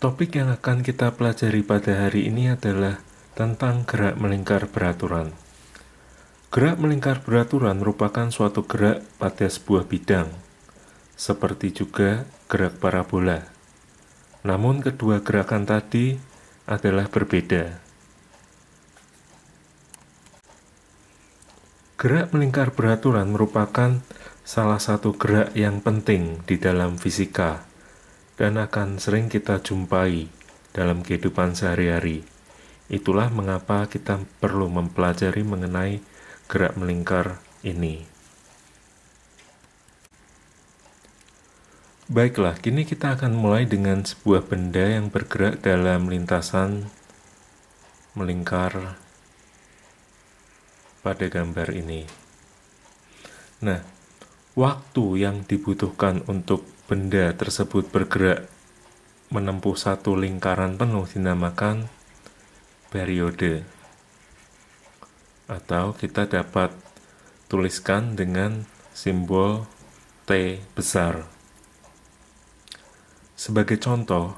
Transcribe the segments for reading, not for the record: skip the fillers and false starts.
Topik yang akan kita pelajari pada hari ini adalah tentang gerak melingkar beraturan. Gerak melingkar beraturan merupakan suatu gerak pada sebuah bidang, seperti juga gerak parabola. Namun kedua gerakan tadi adalah berbeda. Gerak melingkar beraturan merupakan salah satu gerak yang penting di dalam fisika dan akan sering kita jumpai dalam kehidupan sehari-hari. Itulah mengapa kita perlu mempelajari mengenai gerak melingkar ini. Baiklah, kini kita akan mulai dengan sebuah benda yang bergerak dalam lintasan melingkar pada gambar ini. Nah, waktu yang dibutuhkan untuk benda tersebut bergerak menempuh satu lingkaran penuh dinamakan periode, atau kita dapat tuliskan dengan simbol T besar. Sebagai contoh,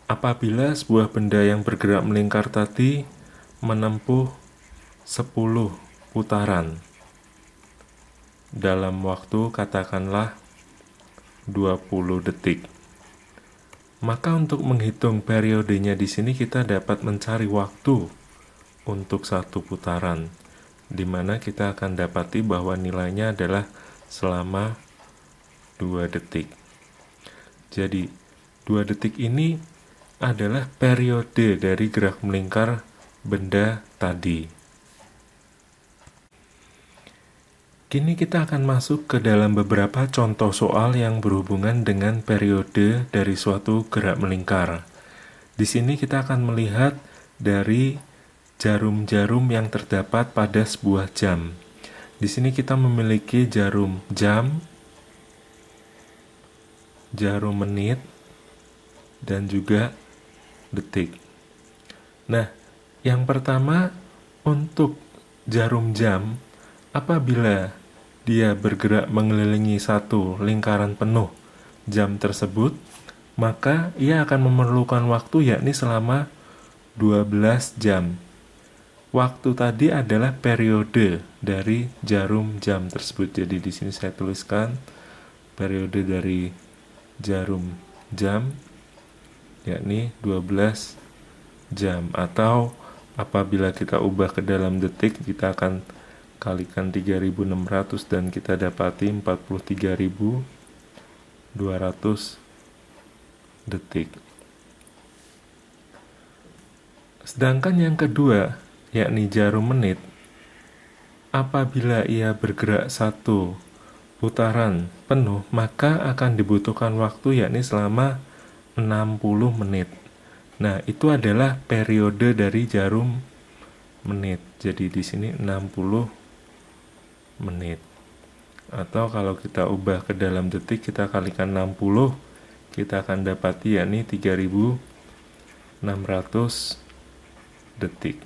apabila sebuah benda yang bergerak melingkar tadi menempuh 10 putaran dalam waktu katakanlah 20 detik. Maka untuk menghitung periodenya di sini kita dapat mencari waktu untuk satu putaran, di mana kita akan dapati bahwa nilainya adalah selama 2 detik. Jadi 2 detik ini adalah periode dari gerak melingkar benda tadi. Kini kita akan masuk ke dalam beberapa contoh soal yang berhubungan dengan periode dari suatu gerak melingkar. Di sini kita akan melihat dari jarum-jarum yang terdapat pada sebuah jam. Di sini kita memiliki jarum jam, jarum menit, dan juga detik. Nah, yang pertama untuk jarum jam, apabila dia bergerak mengelilingi satu lingkaran penuh jam tersebut, maka ia akan memerlukan waktu yakni selama 12 jam. Waktu tadi adalah periode dari jarum jam tersebut. Jadi di sini saya tuliskan periode dari jarum jam yakni 12 jam, atau apabila kita ubah ke dalam detik kita akan kalikan 3600 dan kita dapati 43.200 detik. Sedangkan yang kedua yakni jarum menit, apabila ia bergerak satu putaran penuh maka akan dibutuhkan waktu yakni selama 60 menit. Nah, itu adalah periode dari jarum menit. Jadi di sini 60 menit. Atau kalau kita ubah ke dalam detik kita kalikan 60, kita akan dapati yakni 3600 detik.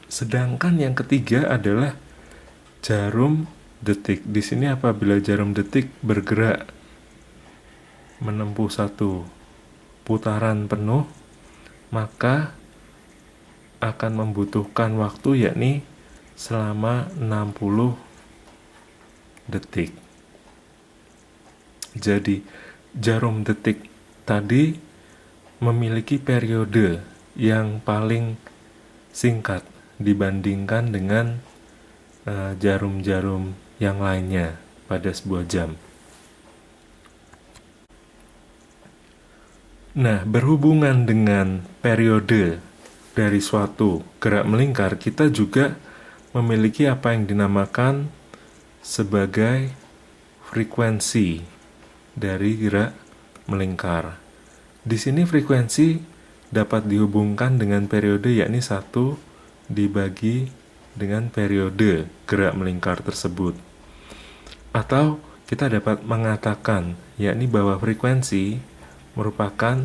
Sedangkan yang ketiga adalah jarum detik. Di sini apabila jarum detik bergerak menempuh satu putaran penuh, maka akan membutuhkan waktu yakni selama 60 detik. Jadi jarum detik tadi memiliki periode yang paling singkat dibandingkan dengan jarum-jarum yang lainnya pada sebuah jam. Nah, berhubungan dengan periode dari suatu gerak melingkar, kita juga memiliki apa yang dinamakan sebagai frekuensi dari gerak melingkar. Di sini frekuensi dapat dihubungkan dengan periode yakni 1 dibagi dengan periode gerak melingkar tersebut. Atau kita dapat mengatakan yakni bahwa frekuensi merupakan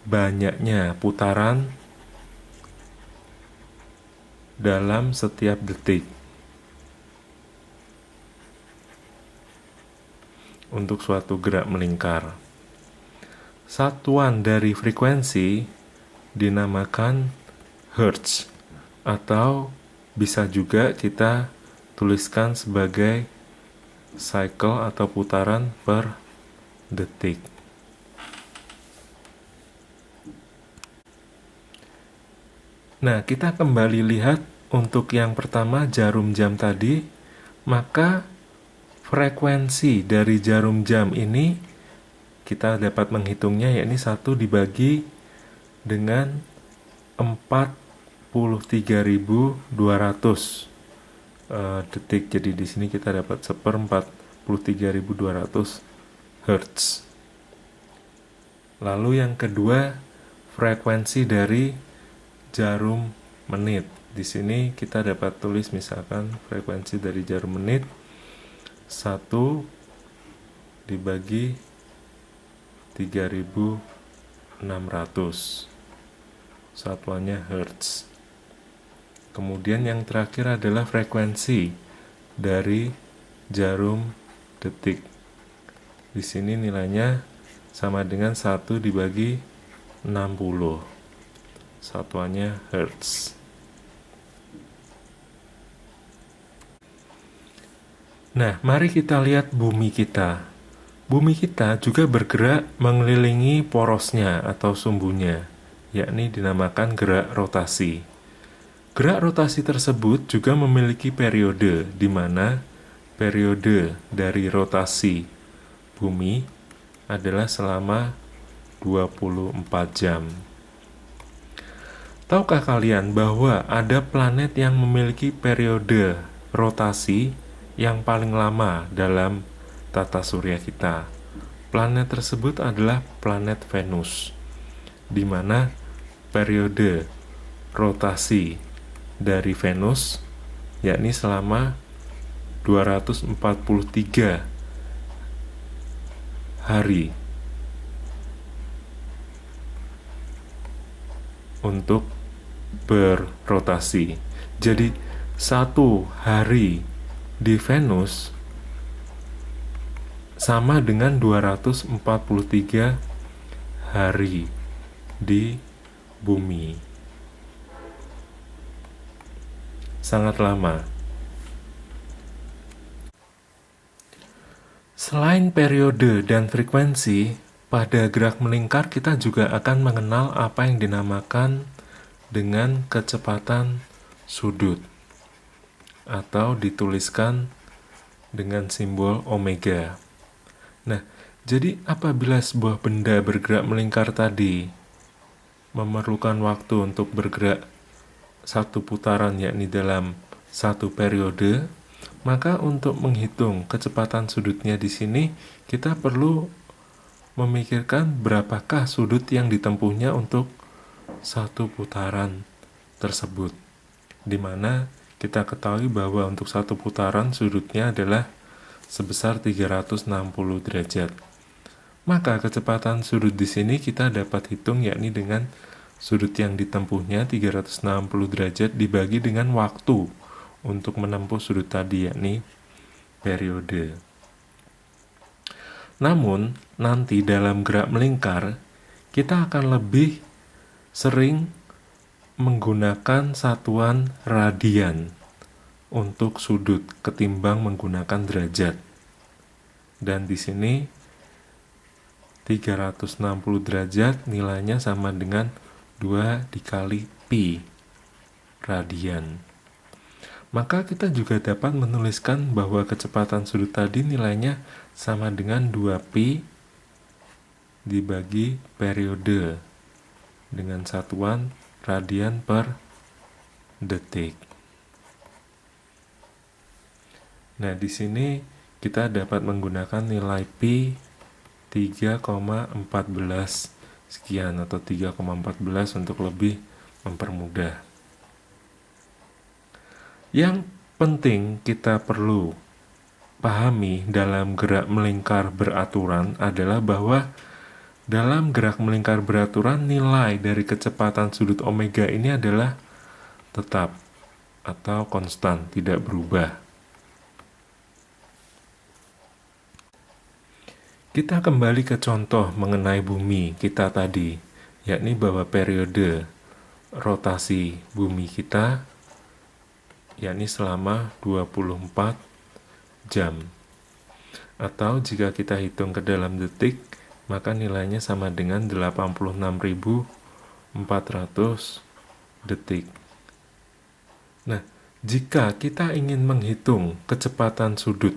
banyaknya putaran dalam setiap detik. untuk suatu gerak melingkar. satuan dari frekuensi dinamakan hertz, atau bisa juga kita tuliskan sebagai cycle atau putaran per detik. Nah, kita kembali lihat untuk yang pertama jarum jam tadi, maka frekuensi dari jarum jam ini kita dapat menghitungnya, yakni 1 dibagi dengan 43.200 detik. Jadi di sini kita dapat 1/43.200 Hz. Lalu yang kedua, frekuensi dari jarum menit. Di sini kita dapat tulis misalkan frekuensi dari jarum menit 1 dibagi 3.600. Satuannya Hertz. Kemudian yang terakhir adalah frekuensi dari jarum detik. Di sini nilainya sama dengan 1 dibagi 60. Satuannya Hertz. Nah, mari kita lihat bumi kita. Bumi kita juga bergerak mengelilingi porosnya atau sumbunya, yakni dinamakan gerak rotasi. Gerak rotasi tersebut juga memiliki periode, di mana periode dari rotasi bumi adalah selama 24 jam. Tahukah kalian bahwa ada planet yang memiliki periode rotasi yang paling lama dalam tata surya kita? Planet tersebut adalah planet Venus, di mana periode rotasi dari Venus yakni selama 243 hari untuk berrotasi. Jadi satu hari di Venus sama dengan 243 hari di bumi. Sangat lama. Selain periode dan frekuensi, pada gerak melingkar kita juga akan mengenal apa yang dinamakan dengan kecepatan sudut, atau dituliskan dengan simbol omega. Nah, jadi apabila sebuah benda bergerak melingkar tadi memerlukan waktu untuk bergerak satu putaran, yakni dalam satu periode, maka untuk menghitung kecepatan sudutnya di sini kita perlu memikirkan berapakah sudut yang ditempuhnya untuk satu putaran tersebut, di mana kita ketahui bahwa untuk satu putaran sudutnya adalah sebesar 360 derajat. Maka kecepatan sudut di sini kita dapat hitung, yakni dengan sudut yang ditempuhnya 360 derajat dibagi dengan waktu untuk menempuh sudut tadi, yakni periode. Namun, nanti dalam gerak melingkar, kita akan lebih sering menggunakan satuan radian untuk sudut ketimbang menggunakan derajat. Dan di sini 360 derajat nilainya sama dengan 2 dikali pi radian. Maka kita juga dapat menuliskan bahwa kecepatan sudut tadi nilainya sama dengan 2pi dibagi periode dengan satuan radian per detik. Nah, di sini kita dapat menggunakan nilai pi 3,14 sekian atau 3,14 untuk lebih mempermudah. Yang penting kita perlu pahami dalam gerak melingkar beraturan adalah bahwa dalam gerak melingkar beraturan nilai dari kecepatan sudut omega ini adalah tetap atau konstan, tidak berubah. Kita kembali ke contoh mengenai bumi kita tadi, yakni bahwa periode rotasi bumi kita yakni selama 24 jam. Atau jika kita hitung ke dalam detik, maka nilainya sama dengan 86.400 detik. Nah, jika kita ingin menghitung kecepatan sudut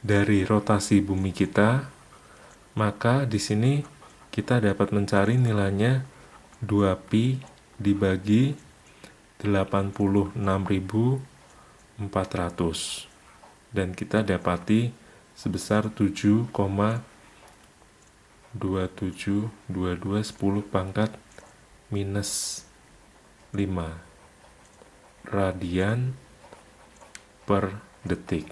dari rotasi bumi kita, maka di sini kita dapat mencari nilainya 2pi dibagi 86.400 dan kita dapati sebesar 7,2722 pangkat minus 5 radian per detik.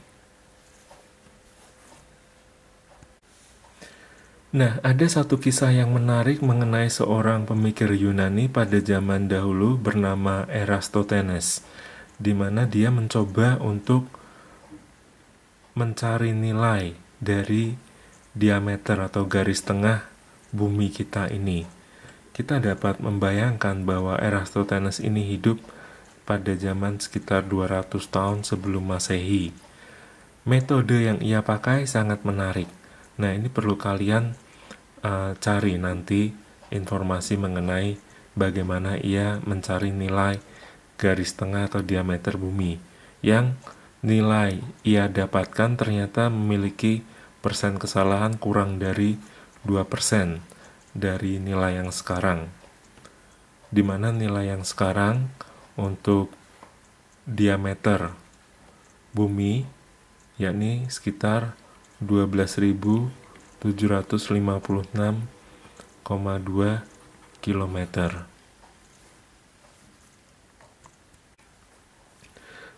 Nah, ada satu kisah yang menarik mengenai seorang pemikir Yunani pada zaman dahulu bernama Eratosthenes, di mana dia mencoba untuk mencari nilai dari diameter atau garis tengah bumi kita ini. Kita dapat membayangkan bahwa Eratosthenes ini hidup pada zaman sekitar 200 tahun sebelum Masehi. Metode yang ia pakai sangat menarik. Nah, ini perlu kalian cari nanti informasi mengenai bagaimana ia mencari nilai garis tengah atau diameter bumi. Yang nilai ia dapatkan ternyata memiliki persen kesalahan kurang dari 2% dari nilai yang sekarang. Di mana nilai yang sekarang untuk diameter bumi yakni sekitar 12.756,2 km.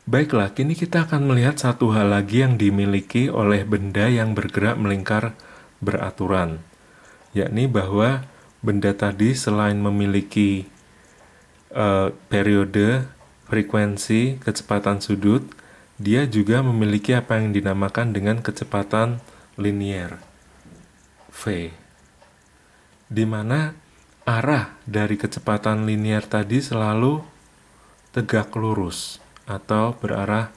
Baiklah, kini kita akan melihat satu hal lagi yang dimiliki oleh benda yang bergerak melingkar beraturan, yakni bahwa benda tadi selain memiliki periode, frekuensi, kecepatan sudut, dia juga memiliki apa yang dinamakan dengan kecepatan linier, V, di mana arah dari kecepatan linier tadi selalu tegak lurus atau berarah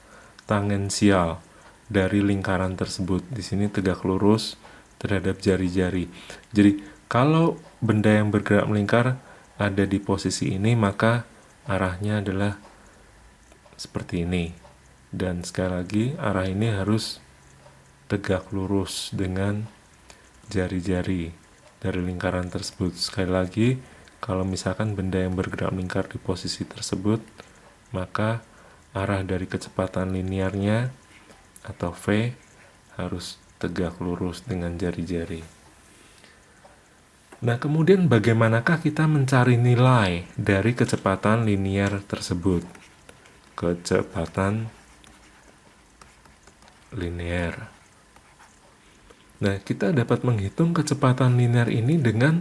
tangensial dari lingkaran tersebut. Di sini tegak lurus terhadap jari-jari. Jadi, kalau benda yang bergerak melingkar ada di posisi ini, maka arahnya adalah seperti ini. Dan sekali lagi, arah ini harus tegak lurus dengan jari-jari dari lingkaran tersebut. Sekali lagi, kalau misalkan benda yang bergerak melingkar di posisi tersebut, maka arah dari kecepatan linearnya atau V harus tegak lurus dengan jari-jari. Nah, kemudian bagaimanakah kita mencari nilai dari kecepatan linear tersebut? Kecepatan linear. Nah, kita dapat menghitung kecepatan linear ini dengan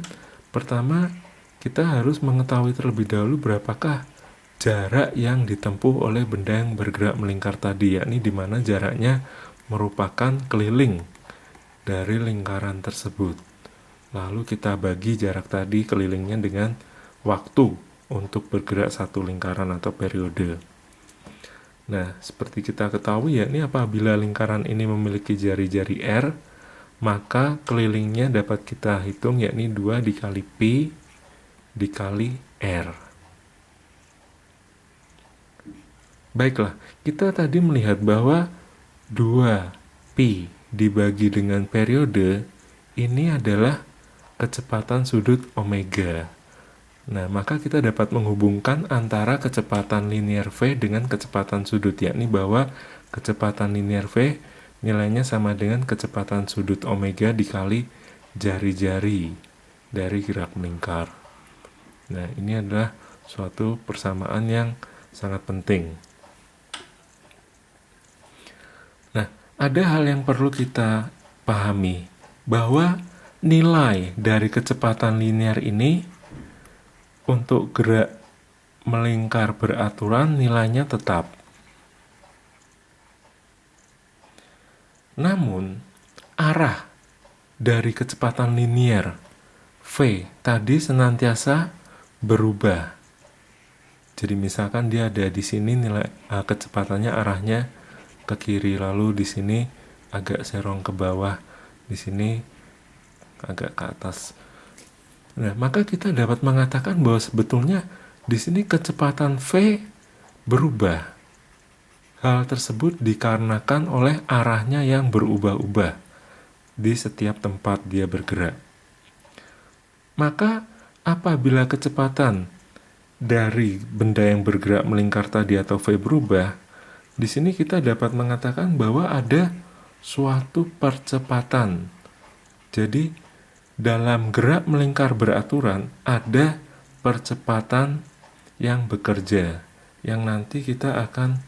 pertama kita harus mengetahui terlebih dahulu berapakah jarak yang ditempuh oleh benda yang bergerak melingkar tadi, yakni di mana jaraknya merupakan keliling dari lingkaran tersebut. Lalu kita bagi jarak tadi kelilingnya dengan waktu untuk bergerak satu lingkaran atau periode. Nah, seperti kita ketahui yakni apabila lingkaran ini memiliki jari-jari R, maka kelilingnya dapat kita hitung yakni 2 dikali Pi dikali R. Baiklah, kita tadi melihat bahwa 2Pi dibagi dengan periode ini adalah kecepatan sudut omega. Nah, maka kita dapat menghubungkan antara kecepatan linear V dengan kecepatan sudut, yakni bahwa kecepatan linear V nilainya sama dengan kecepatan sudut omega dikali jari-jari dari gerak melingkar. Nah, ini adalah suatu persamaan yang sangat penting. Nah, ada hal yang perlu kita pahami, bahwa nilai dari kecepatan linear ini untuk gerak melingkar beraturan nilainya tetap. Namun, arah dari kecepatan linier. V tadi senantiasa berubah. Jadi misalkan dia ada di sini, nilai kecepatannya arahnya ke kiri, lalu di sini agak serong ke bawah, di sini agak ke atas. Nah, maka kita dapat mengatakan bahwa sebetulnya di sini kecepatan V berubah. Hal tersebut dikarenakan oleh arahnya yang berubah-ubah di setiap tempat dia bergerak. Maka apabila kecepatan dari benda yang bergerak melingkar tadi atau V berubah, di sini kita dapat mengatakan bahwa ada suatu percepatan. Jadi dalam gerak melingkar beraturan ada percepatan yang bekerja, yang nanti kita akan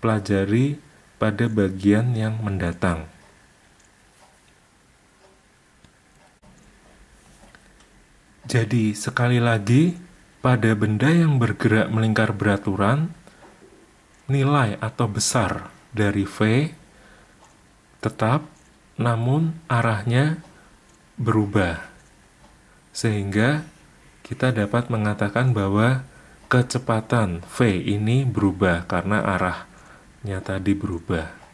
pelajari pada bagian yang mendatang. Jadi sekali lagi, pada benda yang bergerak melingkar beraturan, nilai atau besar dari V tetap, namun arahnya berubah. Sehingga kita dapat mengatakan bahwa kecepatan V ini berubah karena arahnya tadi berubah.